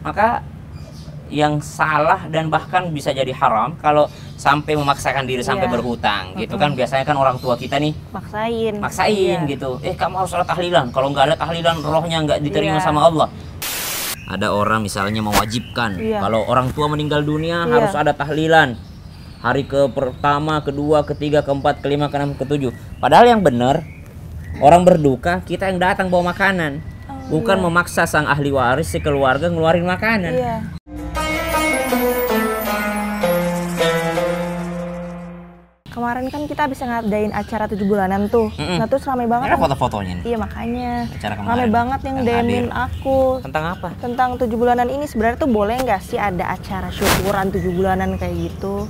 Maka yang salah dan bahkan bisa jadi haram kalau sampai memaksakan diri sampai berhutang gitu kan. Biasanya kan orang tua kita nih maksain gitu, kamu harus ada tahlilan, kalau nggak ada tahlilan rohnya nggak diterima sama Allah. Ada orang misalnya mewajibkan kalau orang tua meninggal dunia harus ada tahlilan hari ke pertama, kedua, ketiga, keempat, kelima, keenam, ketujuh. Padahal yang benar orang berduka kita yang datang bawa makanan, bukan memaksa sang ahli waris si keluarga ngeluarin makanan. Kemarin kan kita bisa ngadain acara 7 bulanan tuh. Nah terus ramai banget. Ada foto-fotonya nih. Iya makanya. Acara kemarin. Ramai banget yang DM-in aku. Tentang apa? Tentang 7 bulanan ini sebenarnya tuh boleh nggak sih ada acara syukuran 7 bulanan kayak gitu?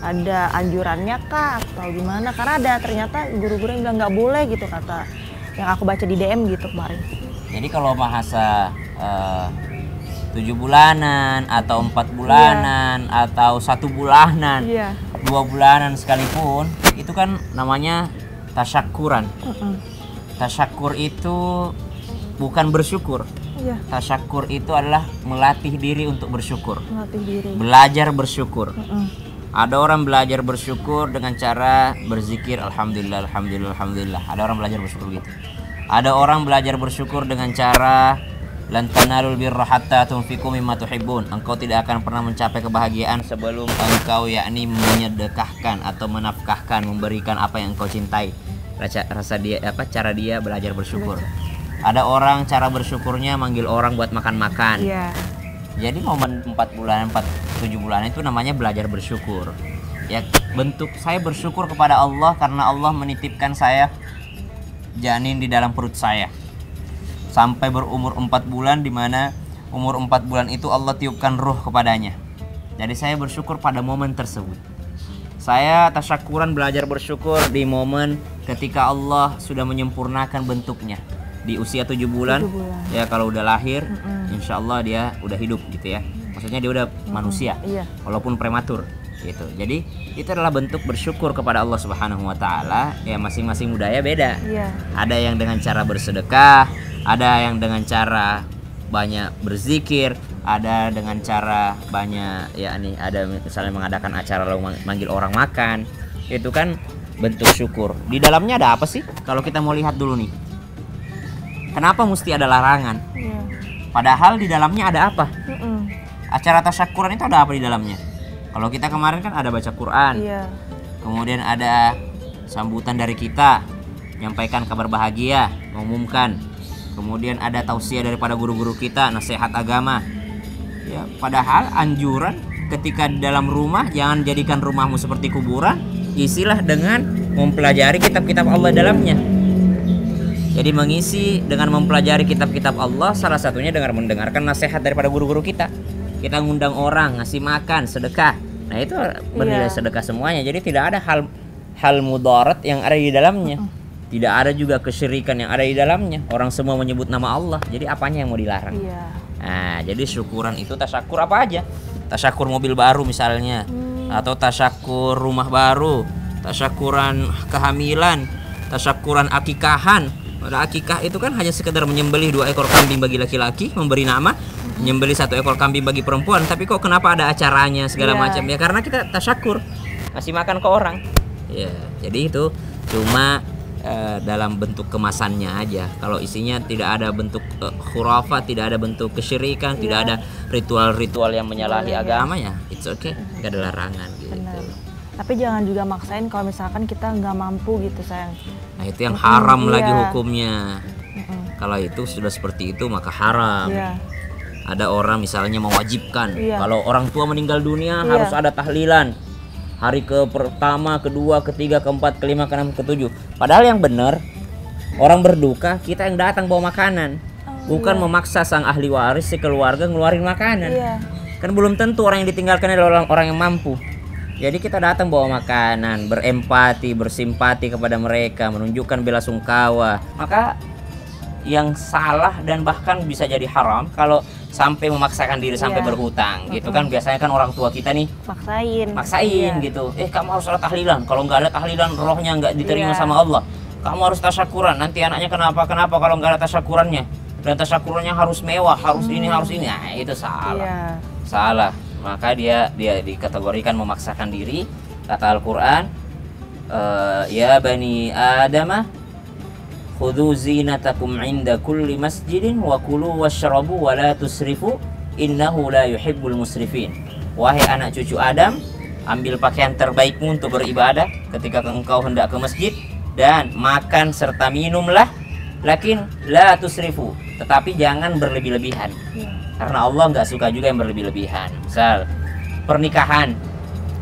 Ada anjurannya kah atau gimana? Karena ada ternyata guru-guru yang bilang nggak boleh gitu kata yang aku baca di DM gitu kemarin. Jadi kalau bahasa 7 bulanan atau 4 bulanan atau 1 bulanan, 2 bulanan sekalipun itu kan namanya tasyakuran. Tasyakur itu bukan bersyukur. Tasyakur itu adalah melatih diri untuk bersyukur. Belajar bersyukur. Ada orang belajar bersyukur dengan cara berzikir alhamdulillah, alhamdulillah, alhamdulillah. Ada orang belajar bersyukur gitu. Ada orang belajar bersyukur dengan cara lan tanalul birra hatta tunfiqu mimma tuhibbun. Engkau tidak akan pernah mencapai kebahagiaan sebelum engkau yakni menyedekahkan atau menafkahkan, memberikan apa yang engkau cintai. Cara dia belajar bersyukur. Ada orang cara bersyukurnya manggil orang buat makan-makan. Jadi momen 4 bulan, 7 bulan itu namanya belajar bersyukur. Ya, bentuk saya bersyukur kepada Allah karena Allah menitipkan saya janin di dalam perut saya sampai berumur 4 bulan, di mana umur 4 bulan itu Allah tiupkan ruh kepadanya. Jadi saya bersyukur pada momen tersebut. Saya tasyakuran belajar bersyukur di momen ketika Allah sudah menyempurnakan bentuknya di usia 7 bulan. Ya kalau udah lahir, insya Allah dia udah hidup gitu ya. Maksudnya dia udah manusia, walaupun prematur gitu. Jadi itu adalah bentuk bersyukur kepada Allah Subhanahu wa taala. Ya masing-masing budaya beda. Ada yang dengan cara bersedekah, ada yang dengan cara banyak berzikir, ada dengan cara banyak yakni ada misalnya mengadakan acara lalu manggil orang makan. Itu kan bentuk syukur. Di dalamnya ada apa sih? Kalau kita mau lihat dulu nih. Kenapa mesti ada larangan? Padahal di dalamnya ada apa? Acara tasyakuran itu ada apa di dalamnya? Kalau kita kemarin kan ada baca Quran, kemudian ada sambutan dari kita, menyampaikan kabar bahagia, mengumumkan, kemudian ada tausiah daripada guru-guru kita, nasihat agama. Ya, padahal anjuran ketika di dalam rumah jangan jadikan rumahmu seperti kuburan, isilah dengan mempelajari kitab-kitab Allah dalamnya. Jadi mengisi dengan mempelajari kitab-kitab Allah, salah satunya dengan mendengarkan nasihat daripada guru-guru kita. Kita ngundang orang, ngasih makan, sedekah. Nah itu bernilai sedekah semuanya. Jadi tidak ada hal mudarat yang ada di dalamnya. Tidak ada juga kesyirikan yang ada di dalamnya. Orang semua menyebut nama Allah. Jadi apanya yang mau dilarang? Nah jadi syukuran itu tasyakur apa aja? Tasyakur mobil baru misalnya, atau tasyakur rumah baru, tasyakuran kehamilan, tasyakuran akikahan. Pada akikah itu kan hanya sekedar menyembelih 2 ekor kambing bagi laki-laki, memberi nama, menyembelih 1 ekor kambing bagi perempuan. Tapi kok kenapa ada acaranya segala macam? Ya karena kita tasyakur, ngasih makan ke orang. Ya, jadi itu cuma dalam bentuk kemasannya aja. Kalau isinya tidak ada bentuk khurafat, tidak ada bentuk kesyirikan, tidak ada ritual-ritual yang menyalahi agama, ya it's okay, gak ada larangan gitu. Tapi jangan juga maksain kalau misalkan kita nggak mampu gitu sayang. Nah itu yang haram lagi hukumnya. Kalau itu sudah seperti itu maka haram. Ada orang misalnya mewajibkan kalau orang tua meninggal dunia harus ada tahlilan hari ke pertama, kedua, ketiga, keempat, kelima, keenam, ketujuh. Padahal yang benar orang berduka kita yang datang bawa makanan, bukan memaksa sang ahli waris si keluarga ngeluarin makanan. Kan belum tentu orang yang ditinggalkan adalah orang yang mampu. Jadi kita datang bawa makanan, berempati, bersimpati kepada mereka, menunjukkan bela sungkawa. Maka yang salah dan bahkan bisa jadi haram kalau sampai memaksakan diri sampai berhutang gitu kan. Biasanya kan orang tua kita nih maksain gitu, kamu harus ada tahlilan, kalau nggak ada tahlilan rohnya nggak diterima sama Allah. Kamu harus tasyakuran, nanti anaknya kenapa kalau nggak ada tasyakurannya. dan tasyakurannya harus mewah, harus ini, harus ini. Nah, itu salah. Salah. Maka dia dikategorikan memaksakan diri. Kata Al-Qur'an, ya bani Adamah khudhu zinatakum 'inda kulli masjidin wa kulu washrabu wa la tusrifu innahu la yuhibbul musrifin. Wahai anak cucu Adam, ambil pakaian terbaikmu untuk beribadah ketika engkau hendak ke masjid, dan makan serta minumlah, lakin la tusrifu, tetapi jangan berlebih-lebihan. Karena Allah nggak suka juga yang berlebih-lebihan. Misal pernikahan,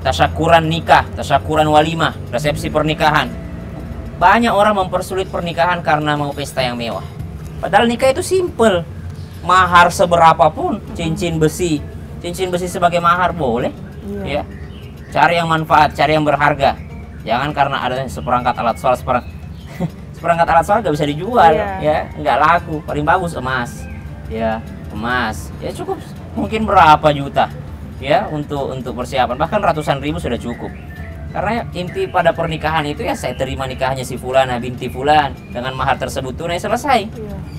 tasyakuran nikah, tasyakuran walimah, resepsi pernikahan. Banyak orang mempersulit pernikahan karena mau pesta yang mewah. Padahal nikah itu simple. Mahar seberapa pun, cincin besi sebagai mahar boleh. Ya. Cari yang manfaat, cari yang berharga. Jangan karena ada seperangkat alat sholat, seperangkat alat sholat nggak bisa dijual, ya, nggak laku. Paling bagus emas, ya, emas. Ya cukup mungkin berapa juta, ya, untuk persiapan. Bahkan ratusan ribu sudah cukup. Karena inti pada pernikahan itu ya saya terima nikahnya si Fulana binti Fulan dengan mahar tersebut tunai, selesai.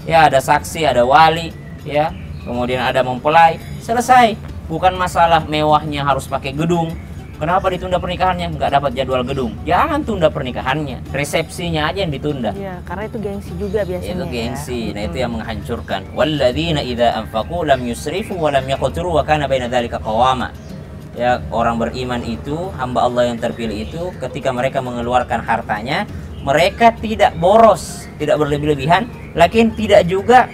Ya ada saksi, ada wali, ya, kemudian ada mempelai, selesai. Bukan masalah mewahnya harus pakai gedung. Kenapa ditunda pernikahannya? Nggak dapat jadwal gedung. Jangan tunda pernikahannya, resepsinya aja yang ditunda. Iya, karena itu gengsi juga biasanya. Itu gengsi, ya. Nah itu yang menghancurkan. Walladzina idza anfaqu lam yusrifu wa lam yaqturu wa kana baina dzalika qawama. Ya, orang beriman itu, hamba Allah yang terpilih itu, ketika mereka mengeluarkan hartanya, mereka tidak boros, tidak berlebih-lebihan, lakin tidak juga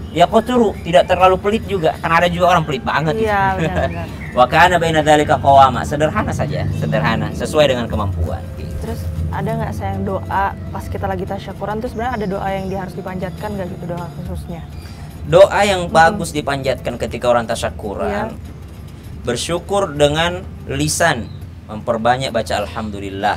ya qaturu, tidak terlalu pelit juga. Karena ada juga orang pelit banget. Iya, benar-benar. Wa kana baina dzalika qawama, sederhana saja, sederhana, sesuai dengan kemampuan. Terus ada nggak sayang doa pas kita lagi tasyakuran tuh sebenarnya ada doa yang harus dipanjatkan nggak gitu, doa khususnya? Doa yang bagus dipanjatkan ketika orang tasyakuran. Bersyukur dengan lisan, memperbanyak baca alhamdulillah.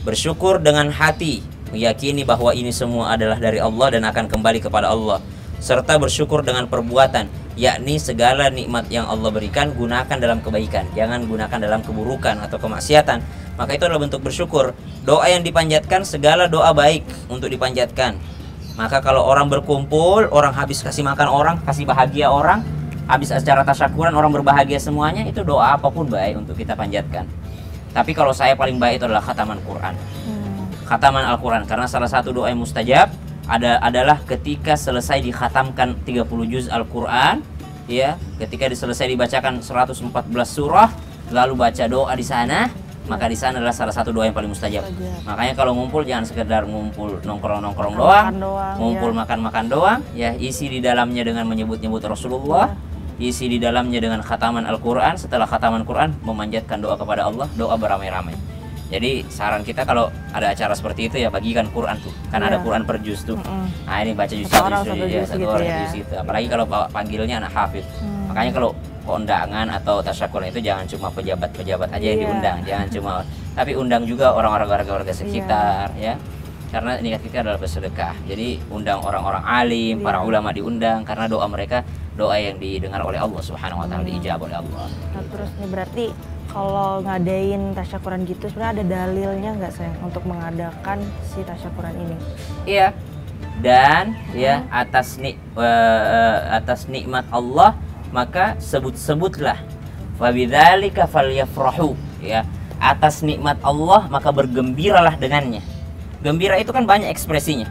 Bersyukur dengan hati, meyakini bahwa ini semua adalah dari Allah dan akan kembali kepada Allah. Serta bersyukur dengan perbuatan, yakni segala nikmat yang Allah berikan gunakan dalam kebaikan, jangan gunakan dalam keburukan atau kemaksiatan. Maka itu adalah bentuk bersyukur. Doa yang dipanjatkan, segala doa baik untuk dipanjatkan. Maka kalau orang berkumpul, orang habis kasih makan orang, kasih bahagia orang, habis acara tasyakuran orang berbahagia semuanya, itu doa apapun baik untuk kita panjatkan. Tapi kalau saya paling baik itu adalah khataman Quran. Khataman Al-Quran, karena salah satu doa yang mustajab adalah ketika selesai dikhatamkan 30 juz Al-Quran, ya, ketika selesai dibacakan 114 surah, lalu baca doa di sana, maka di sana adalah salah satu doa yang paling mustajab. Makanya kalau ngumpul jangan sekedar ngumpul nongkrong-nongkrong doang, ngumpul makan-makan doang, ya, isi di dalamnya dengan menyebut-nyebut Rasulullah, isi di dalamnya dengan khataman Al-Quran. Setelah khataman Quran, memanjatkan doa kepada Allah, doa beramai-ramai. Jadi saran kita kalau ada acara seperti itu ya bagikan Quran tuh, kan ada Quran per juz tuh. Nah ini baca juz satu ya, satu orang juz itu. Apalagi kalau panggilnya anak hafid. Makanya kalau kondangan atau tasyakuran itu jangan cuma pejabat-pejabat aja yang diundang, jangan cuma, tapi undang juga orang-orang warga-warga sekitar, ya. Karena niat kita adalah bersedekah. Jadi undang orang-orang alim, para ulama diundang, karena doa mereka doa yang didengar oleh Allah Subhanahu wa taala, diijabah oleh Allah. Nah, terus nih berarti kalau ngadain tasyakuran gitu sebenarnya ada dalilnya nggak sayang untuk mengadakan si tasyakuran ini? Iya. Dan ya atas nikmat Allah maka sebut-sebutlah. Fabidzalika falyafrahu, ya. Atas nikmat Allah maka bergembiralah dengannya. Gembira itu kan banyak ekspresinya.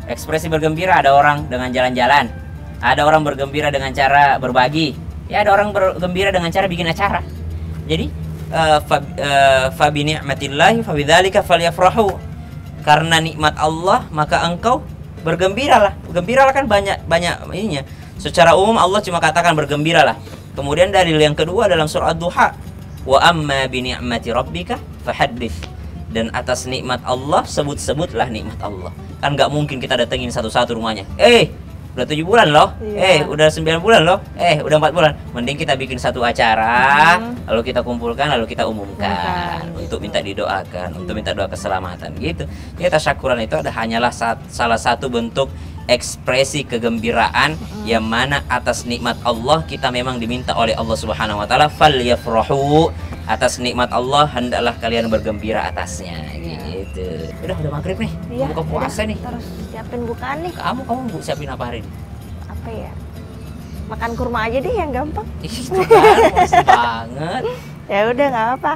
Ekspresi bergembira ada orang dengan jalan-jalan, ada orang bergembira dengan cara berbagi, ya ada orang bergembira dengan cara bikin acara. Jadi fabi ni'matillahi fabidzalika falyafrahu. Karena nikmat Allah maka engkau bergembiralah. Gembiralah kan banyak ininya. Secara umum Allah cuma katakan bergembiralah. Kemudian dalil yang kedua dalam surah Ad-Duha, wa amma bi ni'mati rabbika fahaddits. Dan atas nikmat Allah sebut-sebutlah nikmat Allah. Kan nggak mungkin kita datengin satu-satu rumahnya. Udah 7 bulan loh, udah 9 bulan loh, udah 4 bulan. Mending kita bikin satu acara, lalu kita kumpulkan, lalu kita umumkan untuk minta didoakan, untuk minta doa keselamatan gitu. Ya tasyakuran itu hanyalah salah satu bentuk ekspresi kegembiraan yang mana atas nikmat Allah kita memang diminta oleh Allah Subhanahu wa taala falyafrahu. Atas nikmat Allah hendaklah kalian bergembira atasnya gitu. Udah maghrib nih, buka puasa nih. Terus siapin bukaan nih. Kamu siapin apa hari ini? apa ya? Makan kurma aja deh yang gampang. Itu kan, males banget. Ya udah nggak apa-apa.